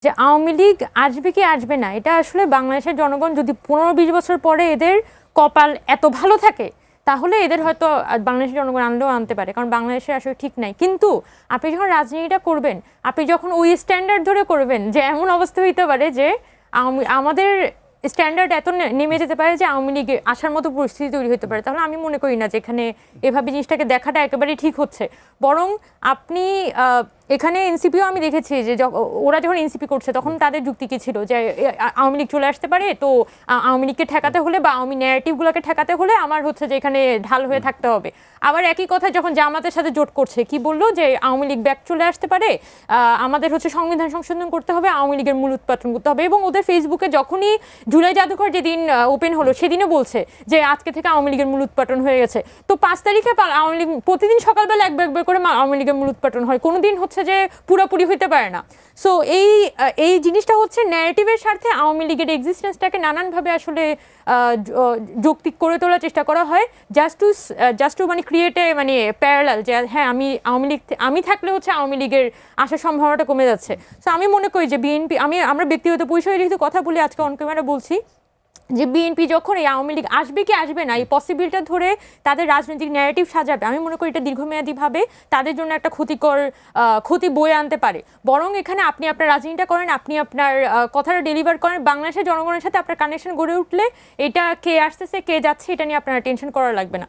যে আওয়ামী লীগ আসবে কি আসবে না, এটা আসলে বাংলাদেশের জনগণ যদি 15-20 বছর পরে এদের কপাল এত ভালো থাকে তাহলে এদের হয়তো বাংলাদেশের জনগণ আনলেও আনতে পারে, কারণ বাংলাদেশে আসলে ঠিক নাই। কিন্তু আপনি যখন রাজনীতিটা করবেন, আপনি যখন ওই স্ট্যান্ডার্ড ধরে করবেন, যে এমন অবস্থা হইতে পারে যে আমাদের স্ট্যান্ডার্ড এত নেমে যেতে পারে যে আওয়ামী লীগে আসার মতো পরিস্থিতি তৈরি হতে পারে, তাহলে আমি মনে করি না যে এখানে এভাবে জিনিসটাকে দেখাটা একেবারেই ঠিক হচ্ছে। বরং আপনি এখানে এনসিপিও আমি দেখেছি যে ওরা যখন এনসিপি করছে তখন তাদের যুক্তি কি ছিল, যে আওয়ামী লীগ চলে আসতে পারে, তো আওয়ামী লীগকে ঠেকাতে হলে বা আওয়ামী ন্যারেটিভগুলোকে ঠেকাতে হলে আমার হচ্ছে যে এখানে ঢাল হয়ে থাকতে হবে। আবার একই কথা যখন জামাতের সাথে জোট করছে, কি বললো যে আওয়ামী লীগ ব্যাক চলে আসতে পারে, আমাদের হচ্ছে সংবিধান সংশোধন করতে হবে, আওয়ামী লীগের মূল উৎপাদন করতে হবে। এবং ওদের ফেসবুকে যখনই জুলাই জাদুঘর যেদিন ওপেন হলো সেদিনও বলছে যে আজকে থেকে আওয়ামী লীগের মূল উৎপাদন হয়ে গেছে। তো 5 তারিখে আওয়ামী লীগ প্রতিদিন সকালবেলা একবার করে আওয়ামী লীগের মূল উৎপাদন হয়, কোনোদিন হচ্ছে যে পুরোপুরি হইতে পারে না। সো এই জিনিসটা হচ্ছে ন্যারেটিভের স্বার্থে আওয়ামী লীগের এক্সিস্টেন্সটাকে নানানভাবে আসলে যৌক্তিক করে তোলার চেষ্টা করা হয়, জাস্ট টু মানে ক্রিয়েটে মানে প্যারালাল, যে হ্যাঁ আমি থাকলে হচ্ছে আওয়ামী লীগের আসার সম্ভাবনাটা কমে যাচ্ছে। সো আমি মনে করি যে বিএনপি, আমরা ব্যক্তিগত পরিসরে যেহেতু কথা বলি আজকে অন ক্যামেরা বলছি, যে বিএনপি যখন এই আওয়ামী লীগ আসবে কি আসবে না এই পসিবিলিটা ধরে তাদের রাজনৈতিক ন্যারেটিভ সাজাবে, আমি মনে করি এটা দীর্ঘমেয়াদীভাবে তাদের জন্য একটা ক্ষতি বয়ে আনতে পারে। বরং এখানে আপনি আপনার রাজনীতিটা করেন, আপনি আপনার কথাটা ডেলিভার করেন, বাংলাদেশের জনগণের সাথে আপনার কানেকশন গড়ে উঠলে এটা কে আসতেছে কে যাচ্ছে এটা নিয়ে আপনার টেনশন করা লাগবে না।